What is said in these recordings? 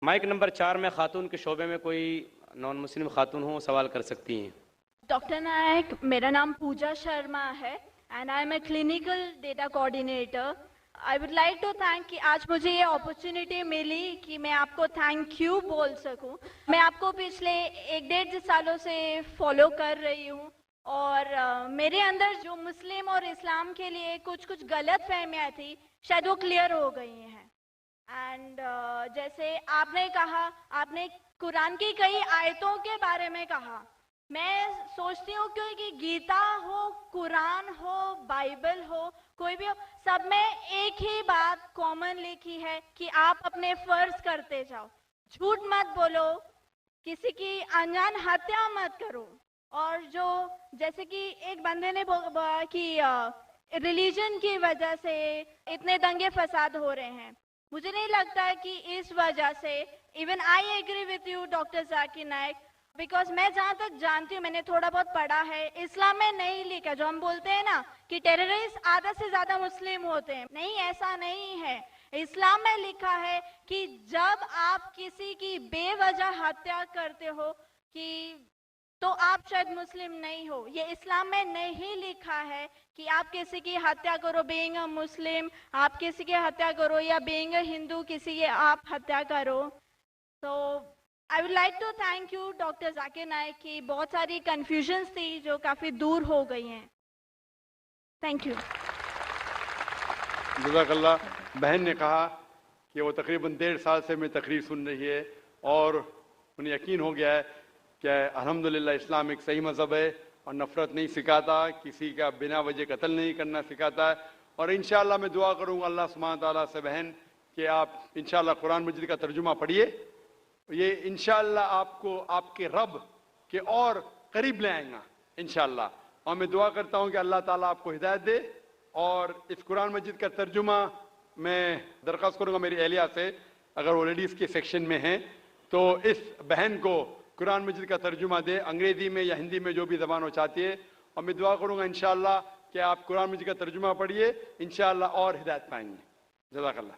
Mic number 4 में खातून के शोबे में कोई नॉन मुस्लिम खातून हो सवाल कर सकती हैं। डॉक्टर नायक, मेरा नाम पूजा शर्मा है and I am a clinical data coordinator. I would like to thank कि आज मुझे ये अपॉर्चुनिटी मिली कि मैं आपको थैंक यू बोल सकूं। मैं आपको पिछले 1-1.5 सालों से फॉलो कर रही हूँ और मेरे अंदर जो मुस्लिम और इस्लाम के लिए कुछ कुछ गलत फहमियाँ थी, शायद वो क्लियर हो गई हैं। एंड जैसे आपने कहा, आपने कुरान की कई आयतों के बारे में कहा। मैं सोचती हूँ क्योंकि गीता हो, कुरान हो, बाइबल हो, कोई भी हो, सब में एक ही बात कॉमन लिखी है कि आप अपने फर्ज करते जाओ, झूठ मत बोलो, किसी की अनजान हत्या मत करो। और जो जैसे कि एक बंदे ने बोला कि रिलीजन की वजह से इतने दंगे फसाद हो रहे हैं, मुझे नहीं लगता है कि इस वजह से, even I agree with you doctor Zakir Naik, because मैं जहाँ तक जानती हूँ, मैंने थोड़ा बहुत पढ़ा है, इस्लाम में नहीं लिखा जो हम बोलते हैं ना कि टेररिस्ट आधा से ज्यादा मुस्लिम होते हैं। नहीं, ऐसा नहीं है। इस्लाम में लिखा है कि जब आप किसी की बेवजह हत्या करते हो कि तो आप शायद मुस्लिम नहीं हो। ये इस्लाम में नहीं लिखा है कि आप किसी की हत्या करो बीइंग अ मुस्लिम, आप किसी की हत्या करो या बीइंग अ हिंदू किसी की आप हत्या करो। तो I would like to thank you doctor Zakir Naik की बहुत सारी कंफ्यूजन्स थी जो काफ़ी दूर हो गई हैं। Thank you. जज़ाकल्लाह। बहन ने कहा कि वो तकरीबन 1.5 साल से मैं तकरीर सुन रही है और उन्हें यकीन हो गया है कि अल्हम्दुलिल्लाह इस्लाम एक सही मज़हब है और नफ़रत नहीं सिखाता, किसी का बिना वजह कत्ल नहीं करना सिखाता है। और इंशाअल्लाह मैं दुआ करूँगा अल्लाह सुब्हानहू तआला से बहन कि आप इंशाअल्लाह कुरान मजीद का तर्जुमा पढ़िए। ये इंशाअल्लाह आपको आपके रब के और करीब ले आएगा इंशाअल्लाह। और मैं दुआ करता हूँ कि अल्लाह ताला आपको हिदायत दे। और इस कुरान मजीद का तर्जुमा मैं दरख्वास्त करूँगा मेरी एहलिया से, अगर वो लेडीज़ के सेक्शन में हैं तो इस बहन को कुरान मजीद का तर्जुमा दे, अंग्रेज़ी में या हिंदी में जो भी ज़बान वो चाहती है। और मैं दुआ करूँगा इंशाअल्लाह कि आप कुरान मजीद का तर्जुमा पढ़िए, इंशाअल्लाह और हिदायत पाएंगे। जज़ाकल्लाह।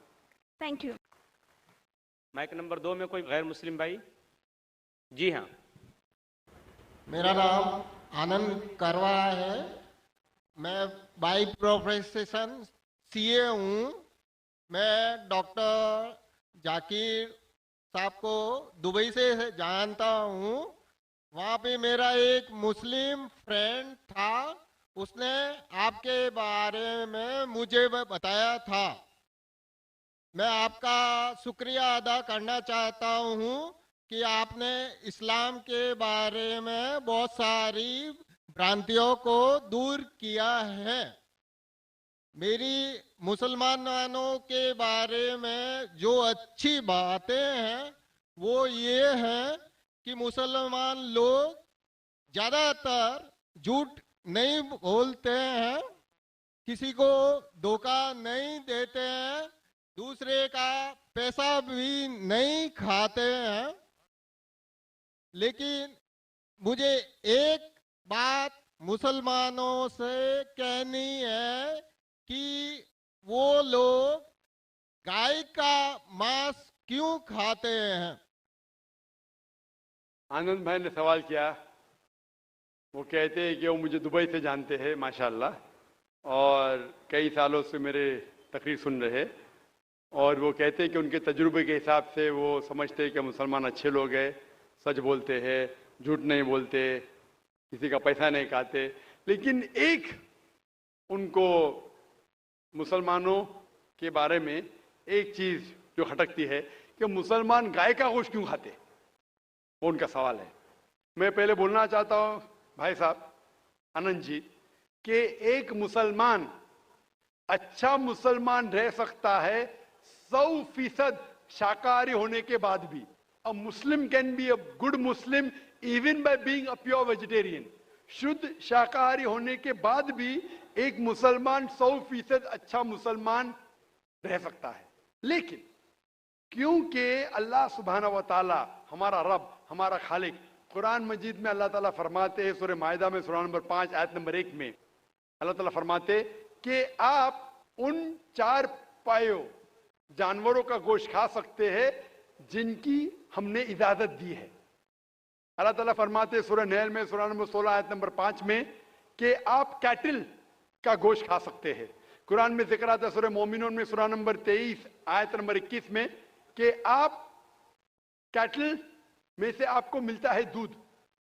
Thank you. माइक नंबर 2 में कोई गैर मुस्लिम भाई? जी हाँ। मेरा नाम आनंद करवा है। मैं बाई प्रोफेशन सीए हूँ। मैं डॉक्टर जाकिर साहब को दुबई से जानता हूँ। वहाँ पे मेरा एक मुस्लिम फ्रेंड था, उसने आपके बारे में मुझे बताया था। मैं आपका शुक्रिया अदा करना चाहता हूँ कि आपने इस्लाम के बारे में बहुत सारी भ्रांतियों को दूर किया है। मेरी मुसलमानों के बारे में जो अच्छी बातें हैं वो ये हैं कि मुसलमान लोग ज़्यादातर झूठ नहीं बोलते हैं, किसी को धोखा नहीं देते हैं, दूसरे का पैसा भी नहीं खाते हैं। लेकिन मुझे एक बात मुसलमानों से कहनी है कि वो लोग गाय का मांस क्यों खाते हैं। आनंद भाई ने सवाल किया। वो कहते हैं कि वो मुझे दुबई से जानते हैं माशाल्लाह और कई सालों से मेरे तकरीर सुन रहे, और वो कहते हैं कि उनके तजुर्बे के हिसाब से वो समझते हैं कि मुसलमान अच्छे लोग हैं, सच बोलते हैं, झूठ नहीं बोलते, किसी का पैसा नहीं खाते। लेकिन एक उनको मुसलमानों के बारे में एक चीज़ जो खटकती है कि मुसलमान गाय का गोश्त क्यों खाते, वो उनका सवाल है। मैं पहले बोलना चाहता हूँ भाई साहब आनंद जी कि एक मुसलमान अच्छा मुसलमान रह सकता है 100% शाकाहारी होने के बाद भी। A Muslim can be a good Muslim even by being a pure vegetarian. शुद्ध शाकाहारी होने के बाद भी एक मुसलमान 100% अच्छा मुसलमान रह सकता है। लेकिन क्योंकि अल्लाह सुब्हानहू व तआला हमारा रब, हमारा खालिक, कुरान मजीद में अल्लाह ताला फरमाते हैं, सूरह माइदा में सूरह नंबर 5 आयत नंबर 1 में अल्लाह ताला फरमाते कि आप उन 4 पायों जानवरों का गोश्त खा सकते हैं जिनकी हमने इजाजत दी है। अल्लाह ताला फरमाते सूरह नहल में सूरह नंबर 16 आयत नंबर 5 में कि आप कैटल का गोश्त खा सकते हैं। कुरान में जिक्र आता है सूरह मोमिनून में सूरह नंबर 23 आयत नंबर 21 में कि आप कैटल में से आपको मिलता है दूध,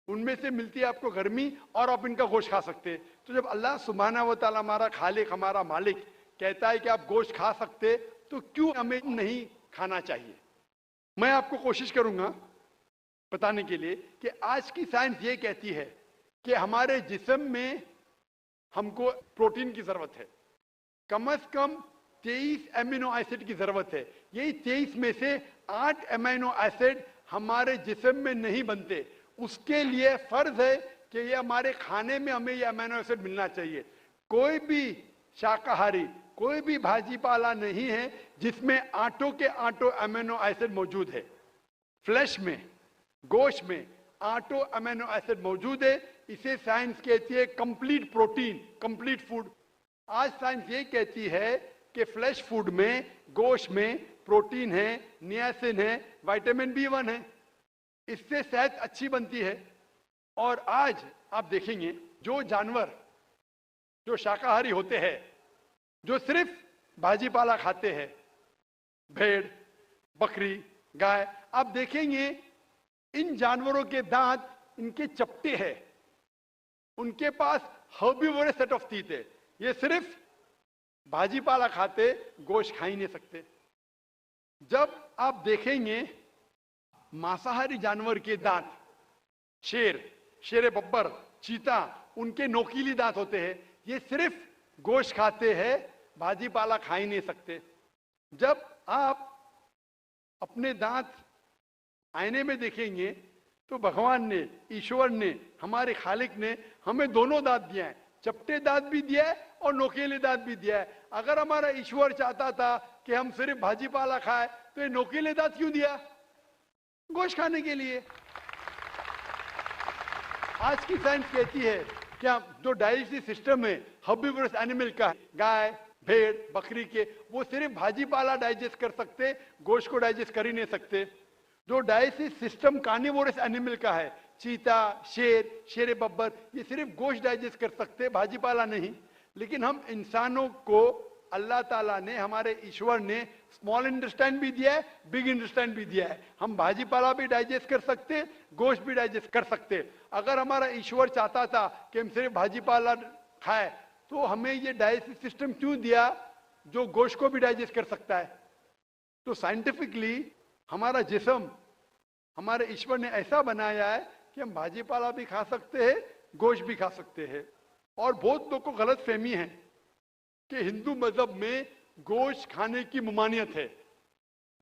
उनमें से मिलती है आपको गर्मी और आप इनका गोश्त खा सकते हैं। तो जब अल्लाह सुब्हाना व तआला हमारा खालिक हमारा मालिक कहता है कि आप गोश्त खा सकते, तो क्यों हमें नहीं खाना चाहिए? मैं आपको कोशिश करूंगा बताने के लिए कि आज की साइंस ये कहती है कि हमारे जिस्म में हमको प्रोटीन की जरूरत है, कम से कम 23 एमिनो एसिड की जरूरत है। यही 23 में से 8 एमिनो एसिड हमारे जिस्म में नहीं बनते। उसके लिए फर्ज है कि ये हमारे खाने में हमें ये अमीनो एसिड मिलना चाहिए। कोई भी शाकाहारी, कोई भी भाजी पाला नहीं है जिसमें आटों के आटो अमीनो एसिड मौजूद है। फ्लैश में, गोश्त में आटो अमीनो एसिड मौजूद है। इसे साइंस कहती है कंप्लीट प्रोटीन, कंप्लीट फूड। आज साइंस ये कहती है कि फ्लैश फूड में, गोश्त में प्रोटीन है, नियासिन है, विटामिन B1 है, इससे सेहत अच्छी बनती है। और आज आप देखेंगे जो जानवर जो शाकाहारी होते हैं, जो सिर्फ भाजी पाला खाते हैं, भेड़, बकरी, गाय, आप देखेंगे इन जानवरों के दांत इनके चपटे हैं, उनके पास हर्बीवोरस सेट ऑफ टीथ है। ये सिर्फ भाजी पाला खाते, गोश्त खा ही नहीं सकते। जब आप देखेंगे मांसाहारी जानवर के दांत, शेर बब्बर, चीता, उनके नोकीली दांत होते हैं। ये सिर्फ गोश्त खाते हैं, भाजी पाला खा ही नहीं सकते। जब आप अपने दांत आईने में देखेंगे तो भगवान ने, ईश्वर ने, हमारे खालिक ने हमें दोनों दांत दिया है, चपटे दांत भी दिया है और नोकीले दांत भी दिया है। अगर हमारा ईश्वर चाहता था कि हम सिर्फ भाजी पाला खाए तो ये नोकीले दांत क्यों दिया? गोश्त खाने के लिए। आज की साइंस कहती है कि जो डाइजेस्टिव सिस्टम है हर्बीवोरस एनिमल का, गाय, भेड़, बकरी के, वो सिर्फ भाजी पाला डाइजेस्ट कर सकते, गोश्त को डाइजेस्ट कर ही नहीं सकते। जो डाइजेस्टिव सिस्टम कार्निवोरस एनिमल का है, चीता, शेर बब्बर, ये सिर्फ गोश्त डाइजेस्ट कर सकते, भाजी पाला नहीं। लेकिन हम इंसानों को अल्लाह ताला ने, हमारे ईश्वर ने स्मॉल इंटेस्टाइन भी दिया है, बिग इंटेस्टाइन भी दिया है। हम भाजी पाला भी डाइजेस्ट कर सकते, गोश्त भी डाइजेस्ट कर सकते। अगर हमारा ईश्वर चाहता था कि हम सिर्फ भाजी पाला खाए तो हमें ये डाइजेस्टिव सिस्टम क्यों दिया जो गोश्त को भी डाइजेस्ट कर सकता है? तो साइंटिफिकली हमारा जिस्म हमारे ईश्वर ने ऐसा बनाया है कि हम भाजी पाला भी खा सकते हैं, गोश्त भी खा सकते हैं। और बहुत लोगों को गलत फहमी है कि हिंदू मजहब में गोश्त खाने की ममानियत है।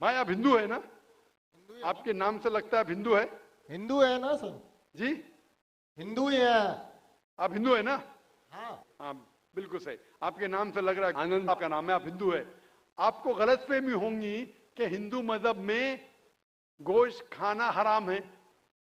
भाई आप हिंदू है ना? आपके नाम से लगता है आप हिंदू है। हिंदू है ना सर? जी हिंदू ही है। आप हिंदू है ना? हाँ हाँ बिल्कुल सही, आपके नाम से लग रहा है आनंद आपका नाम है, आप हिंदू है। आपको गलत फहमी होंगी कि हिंदू मजहब में गोश्त खाना हराम है।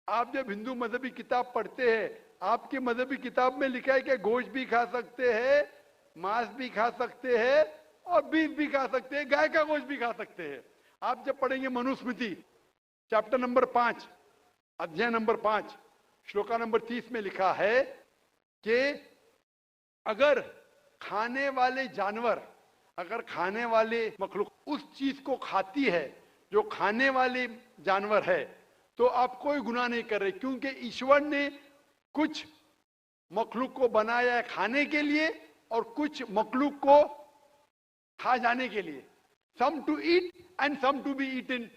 आप जब हिंदू मजहबी किताब पढ़ते हैं, आपकी मजहबी किताब में लिखा है कि गोश्त भी खा सकते हैं, मांस भी खा सकते हैं और बीफ भी खा सकते हैं, गाय का गोश्त भी खा सकते हैं। आप जब पढ़ेंगे मनुस्मृति चैप्टर नंबर 5 अध्याय नंबर 5 श्लोका नंबर 30 में लिखा है कि अगर खाने वाले जानवर, अगर खाने वाले मखलूक उस चीज को खाती है जो खाने वाले जानवर है, तो आप कोई गुनाह नहीं कर रहे, क्योंकि ईश्वर ने कुछ मखलूक को बनाया है खाने के लिए और कुछ मखलूक को खा जाने के लिए। Some to eat and some to be eaten.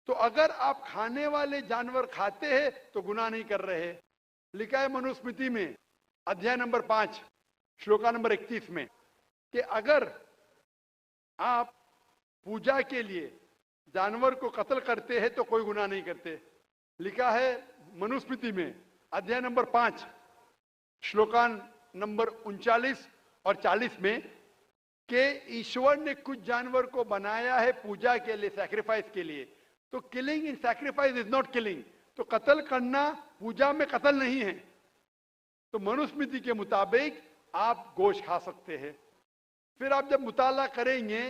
तो अगर आप खाने वाले जानवर खाते हैं तो गुनाह नहीं कर रहे। लिखा है मनुस्मृति में अध्याय नंबर 5 श्लोका नंबर 31 में कि अगर आप पूजा के लिए जानवर को कत्ल करते हैं तो कोई गुनाह नहीं करते। लिखा है मनुस्मृति में अध्याय नंबर 5 श्लोकान नंबर 39 और 40 में कि ईश्वर ने कुछ जानवर को बनाया है पूजा के लिए, सैक्रिफाइस के लिए। तो killing in sacrifice is not killing. तो कत्ल करना पूजा में कत्ल नहीं है। तो मनुस्मृति के मुताबिक आप गोश्त खा सकते हैं। फिर आप जब मुताला करेंगे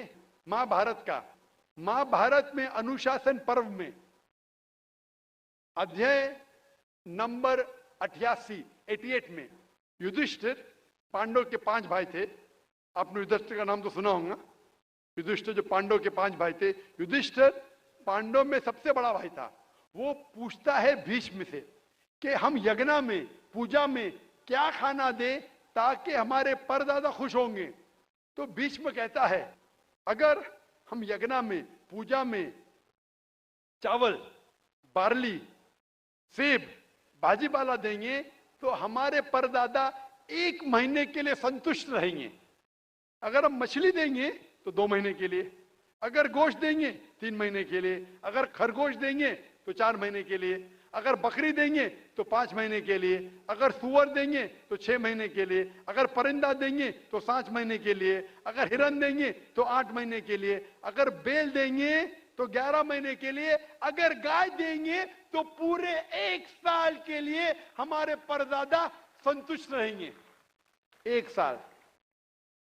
महाभारत का, महाभारत में अनुशासन पर्व में अध्याय नंबर 88 में युधिष्ठिर, पांडव के 5 भाई थे, आपने युधिष्ठिर का नाम तो सुना होगा। युधिष्ठिर जो पांडव के 5 भाई थे, युधिष्ठिर पांडव में सबसे बड़ा भाई था। वो पूछता है भीष्म से कि हम यज्ञ में, पूजा में क्या खाना दें ताकि हमारे परदादा खुश होंगे। तो भीष्म कहता है अगर हम यज्ञ में, पूजा में चावल, बार्ली, सेब, भाजीपाला देंगे तो हमारे परदादा 1 महीने के लिए संतुष्ट रहेंगे। अगर हम मछली देंगे तो 2 महीने के लिए, अगर गोश्त देंगे 3 महीने के लिए, अगर खरगोश देंगे तो 4 महीने के लिए, अगर बकरी देंगे तो 5 महीने के लिए, अगर सुअर देंगे तो 6 महीने के लिए, अगर परिंदा देंगे तो 7 महीने के लिए, अगर हिरन देंगे तो 8 महीने के लिए, अगर बैल देंगे तो 11 महीने के लिए, अगर गाय देंगे तो पूरे 1 साल के लिए हमारे परदादा संतुष्ट रहेंगे। 1 साल।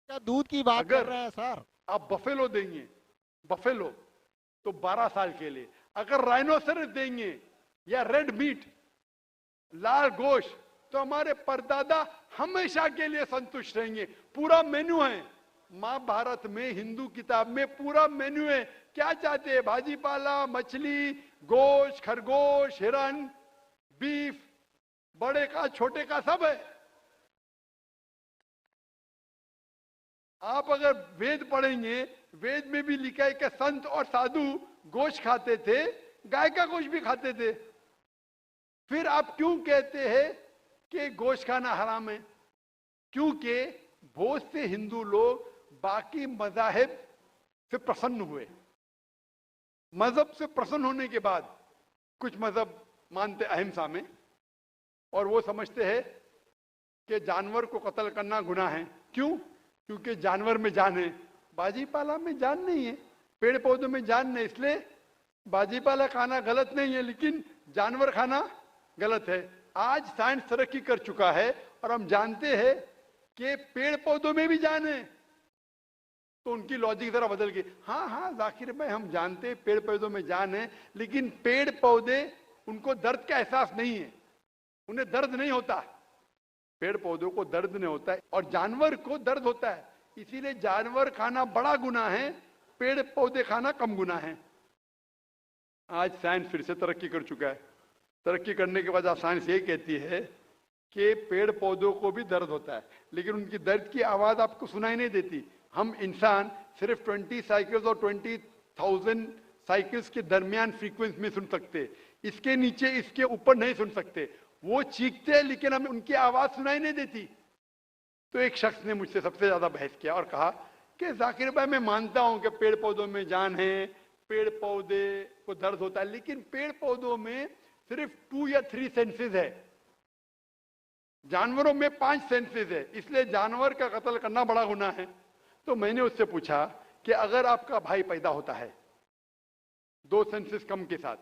क्या दूध की बात कर रहे हैं सर? आप बफेलो देंगे, बफेलो तो 12 साल के लिए, अगर राइनोसरस देंगे या रेड मीट, लाल गोश्त, तो हमारे परदादा हमेशा के लिए संतुष्ट रहेंगे। पूरा मेन्यू है महाभारत में, हिंदू किताब में पूरा मेन्यू है। क्या चाहते हैं? भाजीपाला, मछली, गोश्त, खरगोश, हिरन, बीफ, बड़े का छोटे का सब है। आप अगर वेद पढ़ेंगे, वेद में भी लिखा है कि संत और साधु गोश्त खाते थे, गाय का गोश्त भी खाते थे। फिर आप क्यों कहते हैं कि गोश्त खाना हराम है? क्योंकि बहुत से हिंदू लोग बाकी मजाहिब से प्रसन्न हुए। मजहब से प्रसन्न होने के बाद कुछ मजहब मानते अहिंसा में, और वो समझते हैं कि जानवर को कत्ल करना गुनाह है। क्यों? क्योंकि जानवर में जान है, बाजीपाला में जान नहीं है, पेड़ पौधों में जान नहीं, इसलिए बाजीपाला खाना गलत नहीं है, लेकिन जानवर खाना गलत है। आज साइंस तरक्की कर चुका है और हम जानते हैं कि पेड़ पौधों में भी जान है, तो उनकी लॉजिक जरा बदल गई। हाँ हाँ जाकिर भाई, हम जानते हैं पेड़ पौधों में जान है, लेकिन पेड़ पौधे, उनको दर्द का एहसास नहीं है, उन्हें दर्द नहीं होता। पेड़ पौधों को दर्द नहीं होता है और जानवर को दर्द होता है, इसीलिए जानवर खाना बड़ा गुनाह है, पेड़ पौधे खाना कम गुनाह है। आज साइंस फिर से तरक्की कर चुका है। तरक्की करने के बाद साइंस ये कहती है कि पेड़ पौधों को भी दर्द होता है, लेकिन उनकी दर्द की आवाज आपको सुनाई नहीं देती। हम इंसान सिर्फ 20 साइकिल्स और 20,000 साइकिल्स के दरमियान फ्रीक्वेंसी में सुन सकते, इसके नीचे, इसके ऊपर नहीं सुन सकते। वो चीखते हैं लेकिन हमें उनकी आवाज सुनाई नहीं देती। तो एक शख्स ने मुझसे सबसे ज्यादा बहस किया और कहा कि जाकिर भाई, मैं मानता हूं कि पेड़ पौधों में जान है, पेड़ पौधे को दर्द होता है, लेकिन पेड़ पौधों में सिर्फ 2 या 3 सेंसेस है, जानवरों में 5 सेंसेस है, इसलिए जानवर का कत्ल करना बड़ा गुनाह है। तो मैंने उससे पूछा कि अगर आपका भाई पैदा होता है 2 सेंसेस कम के साथ,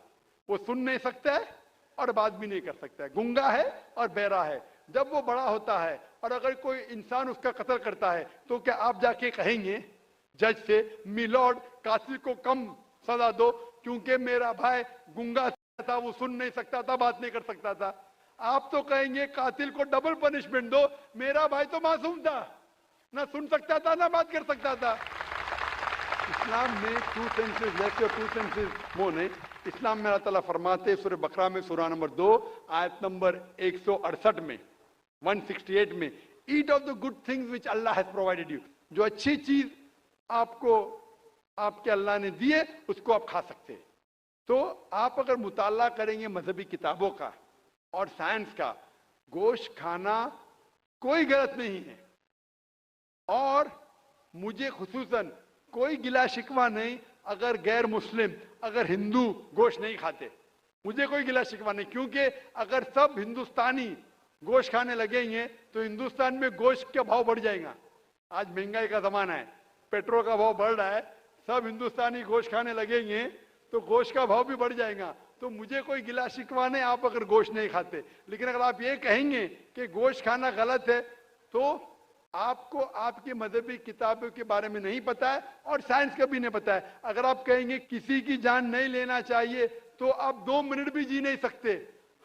वो सुन नहीं सकता है और बात भी नहीं कर सकता है, गूंगा है और बहरा है, जब वो बड़ा होता है और अगर कोई इंसान उसका कत्ल करता है, तो क्या आप जाके कहेंगे जज से, मिलॉर्ड कातिल को कम सजा दो क्योंकि मेरा भाई गूंगा था, वो सुन नहीं सकता था, बात नहीं कर सकता था? आप तो कहेंगे कातिल को डबल पनिशमेंट दो, मेरा भाई तो मासूम था, ना सुन सकता था ना बात कर सकता था। इस्लाम में 2 सेंसेस लेस और 2 सेंसेस मोर नहीं। इस्लाम में अल्लाह ताला फरमाते सूरह बकरा में सूरह नंबर 2 आयत नंबर 168 में, 168 में, eat of the good things which Allah has provided you, जो अच्छी चीज आपको आपके अल्लाह ने दिए उसको आप खा सकते हैं। तो आप अगर मुताला करेंगे मजहबी किताबों का और साइंस का, गोश्त खाना कोई गलत नहीं है, और मुझे खुसूसन कोई गिला शिकवा नहीं अगर गैर मुस्लिम, अगर हिंदू गोश्त नहीं खाते, मुझे कोई गिला शिकवा नहीं, क्योंकि अगर सब हिंदुस्तानी गोश्त खाने लगेंगे तो हिंदुस्तान में गोश्त का भाव बढ़ जाएगा। आज महंगाई का जमाना है, पेट्रोल का भाव बढ़ रहा है, सब हिंदुस्तानी गोश्त खाने लगेंगे तो गोश्त का भाव भी बढ़ जाएगा। तो मुझे कोई गिला शिकवा नहीं आप अगर गोश्त नहीं खाते, लेकिन अगर आप ये कहेंगे कि गोश्त खाना गलत है, तो आपको आपकी मजहबी किताबों के बारे में नहीं पता है और साइंस का भी नहीं पता है। अगर आप कहेंगे किसी की जान नहीं लेना चाहिए तो आप 2 मिनट भी जी नहीं सकते।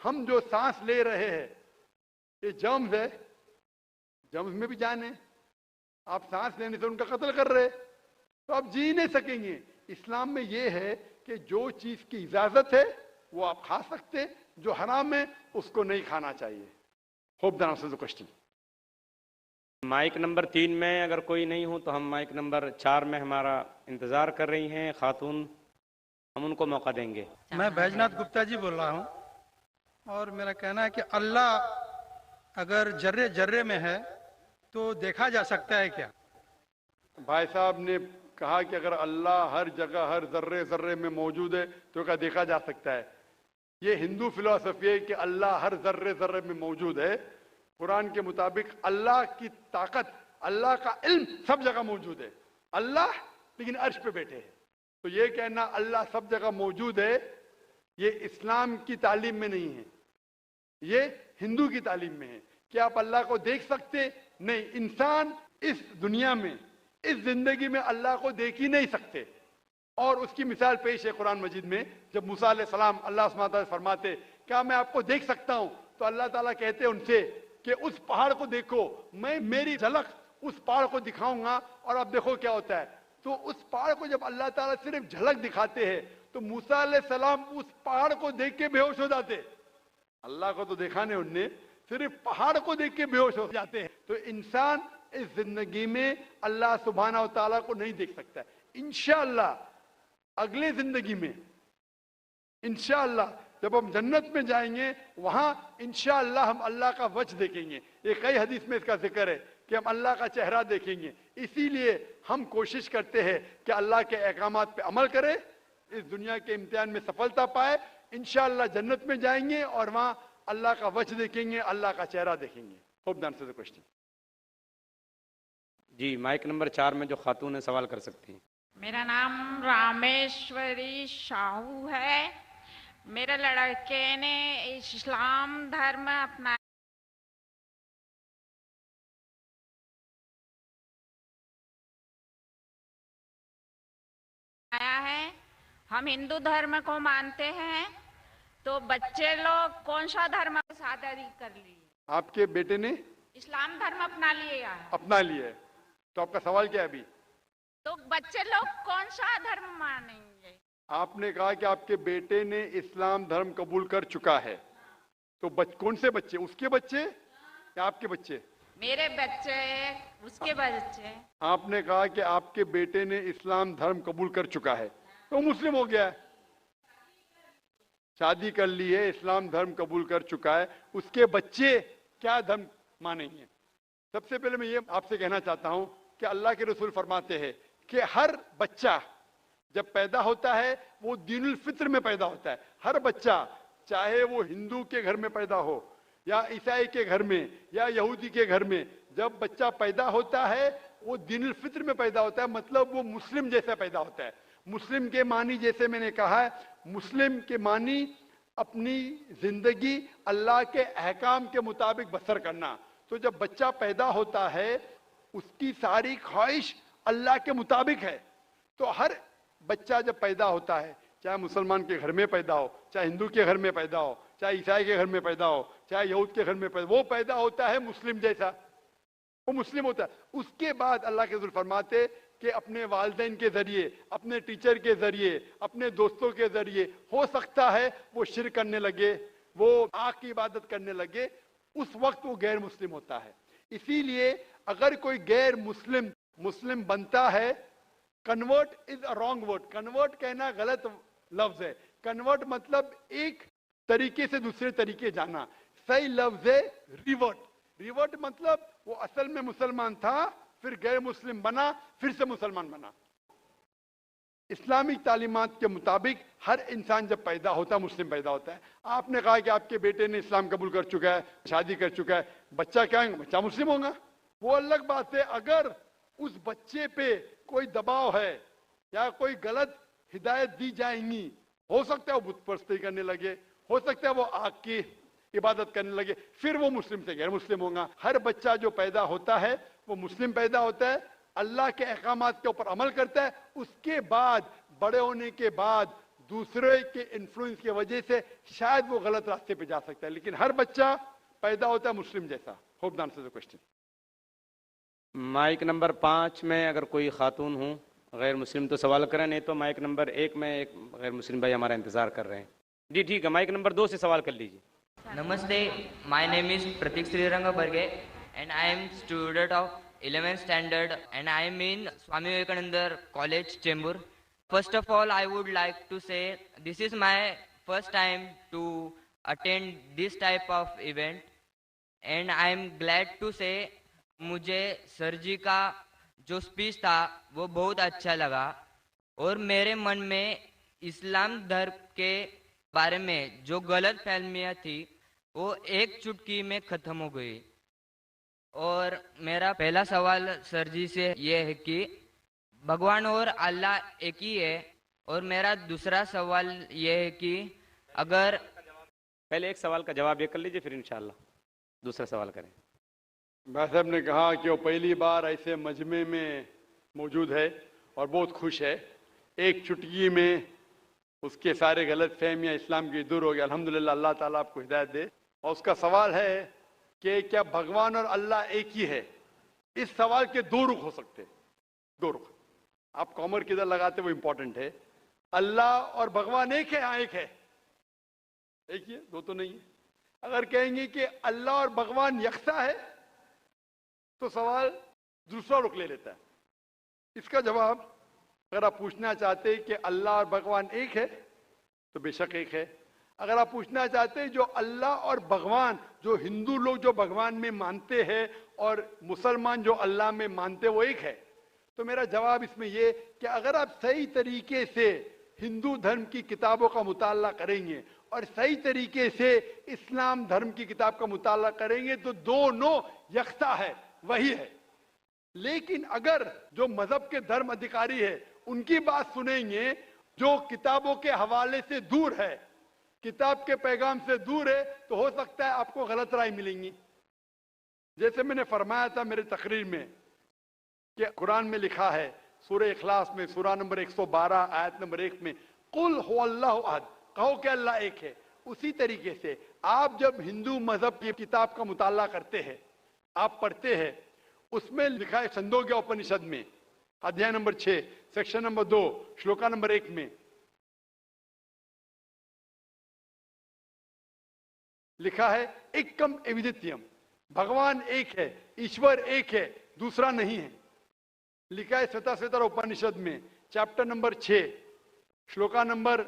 हम जो सांस ले रहे हैं ये जर्म्स है, जर्म्स में भी जान है। आप सांस लेने से उनका कत्ल कर रहे हैं तो आप जी नहीं सकेंगे। इस्लाम में ये है कि जो चीज की इजाजत है वो आप खा सकते, जो हराम है उसको नहीं खाना चाहिए। Hope that answers the question. Mic number 3 में अगर कोई नहीं हो तो हम माइक नंबर 4 में हमारा इंतज़ार कर रही हैं खातून, हम उनको मौका देंगे। मैं बैजनाथ गुप्ता जी बोल रहा हूँ और मेरा कहना है कि अल्लाह अगर जर्रे जर्रे में है तो देखा जा सकता है क्या? भाई साहब ने कहा कि अगर अल्लाह हर जगह हर जर्रे जर्रे में मौजूद है तो क्या देखा जा सकता है? ये हिंदू फिलॉसफी है कि अल्लाह हर जर्रे जर्रे में मौजूद है। कुरान के मुताबिक अल्लाह की ताकत, अल्लाह का इल्म सब जगह मौजूद है। अल्लाह लेकिन अर्श पे बैठे हैं। तो ये कहना अल्लाह सब जगह मौजूद है, ये इस्लाम की तालीम में नहीं है, ये हिंदू की तालीम में है। क्या आप अल्लाह को देख सकते? नहीं। इंसान इस दुनिया में, इस जिंदगी में अल्लाह को देख ही नहीं सकते। और उसकी मिसाल पेश है कुरान मजीद में, जब मूसा अलैहिस्सलाम अल्लाह सुब्हानहू व तआला फरमाते क्या मैं आपको देख सकता हूं, तो अल्लाह ताला कहते हैं उनसे कि उस पहाड़ को देखो, मैं मेरी झलक उस पहाड़ को दिखाऊंगा और अब देखो क्या होता है। तो उस पहाड़ को जब अल्लाह ताला सिर्फ झलक दिखाते हैं तो मूसा अलैहिस्सलाम उस पहाड़ को देख के बेहोश हो जाते। अल्लाह को तो देखा नहीं उनने, सिर्फ पहाड़ को देख के बेहोश हो जाते हैं। तो इंसान इस जिंदगी में अल्लाह सुब्हानहू व तआला को नहीं देख सकता है। इंशाअल्लाह अगले जिंदगी में, इंशाअल्लाह जब हम जन्नत में जाएंगे वहां इंशाअल्लाह हम अल्लाह का वजह देखेंगे। ये कई हदीस में इसका जिक्र है कि हम अल्लाह का चेहरा देखेंगे। इसीलिए हम कोशिश करते हैं कि अल्लाह के अहकामात पे अमल करें, इस दुनिया के इम्तिहान में सफलता पाए। इंशाअल्लाह जन्नत में जाएंगे और वहां अल्लाह का वजह देखेंगे, अल्लाह का चेहरा देखेंगे। Hope that answers the question. जी, माइक नंबर 4 में जो खातून है सवाल कर सकती हैं। मेरा नाम रामेश्वरी शाहू है। मेरे लड़के ने इस्लाम धर्म अपनाया है। हम हिंदू धर्म को मानते हैं, तो बच्चे लोग कौन सा धर्म शादी कर लिए? आपके बेटे ने इस्लाम धर्म अपना लिया है। अपना लिया है, तो आपका सवाल क्या है अभी? तो बच्चे लोग कौन सा धर्म मानेंगे? आपने कहा कि आपके बेटे ने इस्लाम धर्म कबूल कर चुका है, तो कौन से बच्चे? उसके बच्चे या आपके बच्चे? मेरे बच्चे, उसके बच्चे। आपने कहा कि आपके बेटे ने इस्लाम धर्म कबूल कर चुका है, तो मुस्लिम हो गया है, शादी कर ली है, इस्लाम धर्म कबूल कर चुका है। उसके बच्चे क्या धर्म मानेंगे? सबसे पहले मैं ये आपसे कहना चाहता हूं कि अल्लाह के रसूल फरमाते हैं कि हर बच्चा जब पैदा होता है वो दीनुल फित्र में पैदा होता है। हर बच्चा, चाहे वो हिंदू के घर में पैदा हो या ईसाई के घर में या यहूदी के घर में, जब बच्चा पैदा होता है वो दीनुल फित्र में पैदा होता है, मतलब वो मुस्लिम जैसा पैदा होता है। मुस्लिम के मानी, जैसे मैंने कहा है, मुस्लिम के मानी अपनी जिंदगी अल्लाह के अहकाम के मुताबिक बसर करना। तो जब बच्चा पैदा होता है उसकी सारी ख्वाहिश अल्लाह के मुताबिक है। तो हर बच्चा जब पैदा होता है, चाहे मुसलमान के घर में पैदा हो, चाहे हिंदू के घर में पैदा हो, चाहे ईसाई के घर में पैदा हो, चाहे यहूद के घर में पैदा, वो पैदा होता है मुस्लिम जैसा, वो मुस्लिम होता है। उसके बाद अल्लाह के रसूल फरमाते कि अपने वालिदैन के जरिए, अपने टीचर के जरिए, अपने दोस्तों के जरिए हो सकता है वो शिर्क करने लगे, वो आग की इबादत करने लगे, उस वक्त वो गैर मुस्लिम होता है। इसीलिए अगर कोई गैर मुस्लिम मुस्लिम बनता है, convert is a wrong word. Convert कहना गलत लफ्ज है। कन्वर्ट मतलब एक तरीके से दूसरे तरीके जाना। सही लफ्ज है रिवर्ट। रिवर्ट मतलब वो असल में मुसलमान था, फिर गैर मुस्लिम बना, फिर से मुसलमान बना। इस्लामिक तालीमात के मुताबिक हर इंसान जब पैदा होता है मुस्लिम पैदा होता है। आपने कहा कि आपके बेटे ने इस्लाम कबूल कर चुका है, शादी कर चुका है, बच्चा क्या है? बच्चा मुस्लिम होगा। वो अलग बात है अगर उस बच्चे पे कोई दबाव है या कोई गलत हिदायत दी जाएंगी, हो सकता है वो बुत परस्ती करने लगे, हो सकता है वो आग की इबादत करने लगे, फिर वो मुस्लिम से गैर मुस्लिम होगा। हर बच्चा जो पैदा होता है वो मुस्लिम पैदा होता है, अल्लाह के अहकामात के ऊपर अमल करता है, उसके बाद बड़े होने के बाद दूसरे के इन्फ्लुएंस की वजह से शायद वो गलत रास्ते पे जा सकता है, लेकिन हर बच्चा पैदा होता है मुस्लिम जैसा। Hope the answer the question. Mic number 5 में अगर कोई खातून हो गैर मुस्लिम तो सवाल करें, नहीं तो माइक नंबर 1 में एक गैर मुस्लिम भाई हमारा इंतजार कर रहे हैं। जी ठीक है, माइक नंबर 2 से सवाल कर लीजिए। Namaste, my name is Pratik Sriranga Barge and I am student of 11th standard and I am in Swami Vivekananda College, Chembur. First of all, I would like to say this is my first time to attend this type of event and I am glad to say मुझे sir जी का जो speech था वो बहुत अच्छा लगा और मेरे मन में इस्लाम धर्म के बारे में जो गलत फहमियाँ थी वो एक चुटकी में खत्म हो गई। और मेरा पहला सवाल सर जी से ये है कि भगवान और अल्लाह एक ही है, और मेरा दूसरा सवाल ये है कि अगर पहले एक सवाल का जवाब ये कर लीजिए, फिर इंशाल्लाह दूसरा सवाल करें। भाई साहब ने कहा कि वो पहली बार ऐसे मजमे में मौजूद है और बहुत खुश है, एक चुटकी में उसके सारे गलत फहमियाँ इस्लाम की दूर हो गई। अल्हम्दुलिल्लाह, अल्लाह ताला आपको हिदायत दे। और उसका सवाल है कि क्या भगवान और अल्लाह एक ही है? इस सवाल के दो रुख हो सकते हैं, दो रुख। आप कॉमर किधर लगाते वो इंपॉर्टेंट है। अल्लाह और भगवान एक है? हाँ एक है, एक ही है, दो तो नहीं है। अगर कहेंगे कि अल्लाह और भगवान यकसा है तो सवाल दूसरा रुख ले लेता है। इसका जवाब अगर आप पूछना चाहते हैं कि अल्लाह और भगवान एक है तो बेशक एक है। अगर आप पूछना चाहते हैं जो अल्लाह और भगवान, जो हिंदू लोग जो भगवान में मानते हैं और मुसलमान जो अल्लाह में मानते हैं वो एक है, तो मेरा जवाब इसमें ये कि अगर आप सही तरीके से हिंदू धर्म की किताबों का मुताला करेंगे और सही तरीके से इस्लाम धर्म की किताब का मुताला करेंगे तो दोनों यकसा है, वही है। लेकिन अगर जो मजहब के धर्म अधिकारी है उनकी बात सुनेंगे, जो किताबों के हवाले से दूर है, किताब के पैगाम से दूर है, तो हो सकता है आपको गलत राय मिलेंगी। जैसे मैंने फरमाया था मेरे तकरीर में कि कुरान में लिखा है सूरह इखलास में सूरा नंबर 112 आयत नंबर 1 में कुल हुवल्लाहु अहद, कहो कि अल्लाह एक है। उसी तरीके से आप जब हिंदू मजहब की किताब का मुताला करते हैं, आप पढ़ते हैं, उसमें लिखा है छंदोग्य उपनिषद में अध्याय number 6 section number 2 shloka number 1 में लिखा है एकम एविदित्यम, भगवान एक है, ईश्वर एक है, दूसरा नहीं है। लिखा है श्वेता उपनिषद में चैप्टर नंबर 6 श्लोका नंबर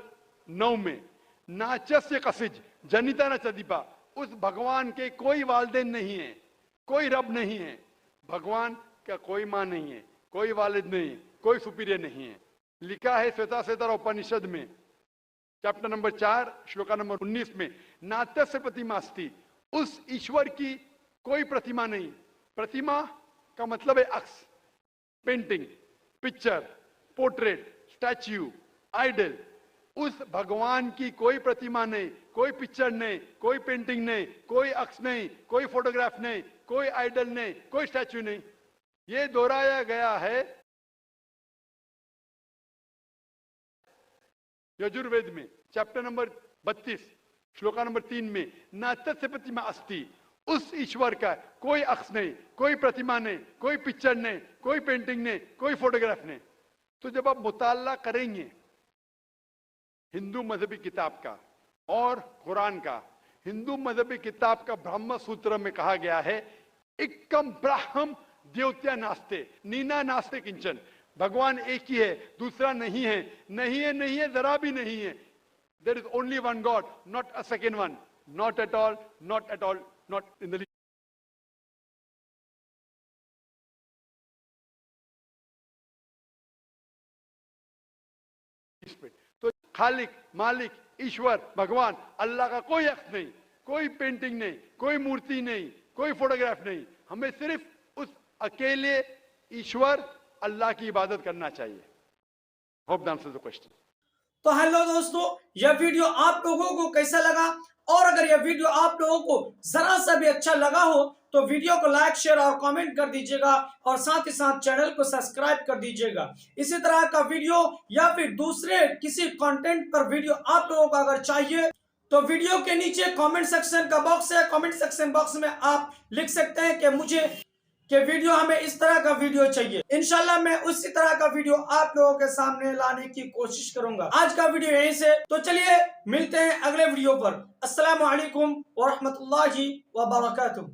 9 में नाचस्य कसिज जनिता न चदीपा, उस भगवान के कोई वालिदैन नहीं है, कोई रब नहीं है। भगवान का कोई माँ नहीं है, कोई वालिद नहीं, कोई सुपीरियर नहीं है। लिखा है श्वेता उपनिषद में चैप्टर नंबर 4 श्लोका नंबर 19 में नाट्यस्य प्रतिमा अस्ति, उस ईश्वर की कोई प्रतिमा नहीं। प्रतिमा का मतलब है अक्स, painting, picture, portrait, statue, idol. उस भगवान की कोई प्रतिमा नहीं, कोई पिक्चर नहीं, कोई पेंटिंग नहीं, कोई अक्स नहीं, कोई फोटोग्राफ नहीं, कोई आइडल नहीं, कोई स्टैच्यू नहीं। ये दोहराया गया है यजुर्वेद में चैप्टर नंबर 32 श्लोका नंबर 3 में नात्य प्रतिमा अस्ति, उस ईश्वर का कोई अक्स नहीं, कोई प्रतिमा नहीं, कोई पिक्चर नहीं, कोई पेंटिंग नहीं, कोई फोटोग्राफ नहीं। तो जब आप मुताला करेंगे हिंदू मजहबी किताब का और कुरान का, हिंदू मजहबी किताब का ब्रह्म सूत्र में कहा गया है एकम ब्रह्म द्योत्या नास्ते नीना नास्ते किंचन, भगवान एक ही है, दूसरा नहीं है, नहीं है, नहीं है, जरा भी नहीं है। There is only one god, not a second one, not at all, not at all, not in the. तो खालिक, मालिक, ईश्वर, भगवान, अल्लाह का कोई अक्स नहीं, कोई पेंटिंग नहीं, कोई मूर्ति नहीं, कोई फोटोग्राफ नहीं। हमें सिर्फ उस अकेले ईश्वर अल्लाह की इबादत करना चाहिए। Hope the answer the question. तो हेलो दोस्तों, यह वीडियो आप लोगों को कैसा लगा, और अगर यह वीडियो आप लोगों को जरा सा भी अच्छा लगा हो तो वीडियो को लाइक शेयर और कमेंट कर दीजिएगा और साथ ही साथ चैनल को सब्सक्राइब कर दीजिएगा। इसी तरह का वीडियो या फिर दूसरे किसी कंटेंट पर वीडियो आप लोगों को अगर चाहिए तो वीडियो के नीचे कमेंट सेक्शन का बॉक्स है, कमेंट सेक्शन बॉक्स में आप लिख सकते हैं कि मुझे वीडियो हमें इस तरह का वीडियो चाहिए। इंशाल्लाह मैं उसी तरह का वीडियो आप लोगों के सामने लाने की कोशिश करूंगा। आज का वीडियो यहीं से, तो चलिए मिलते हैं अगले वीडियो पर। अस्सलामु अलैकुम व रहमतुल्लाहि व बरकातुहू।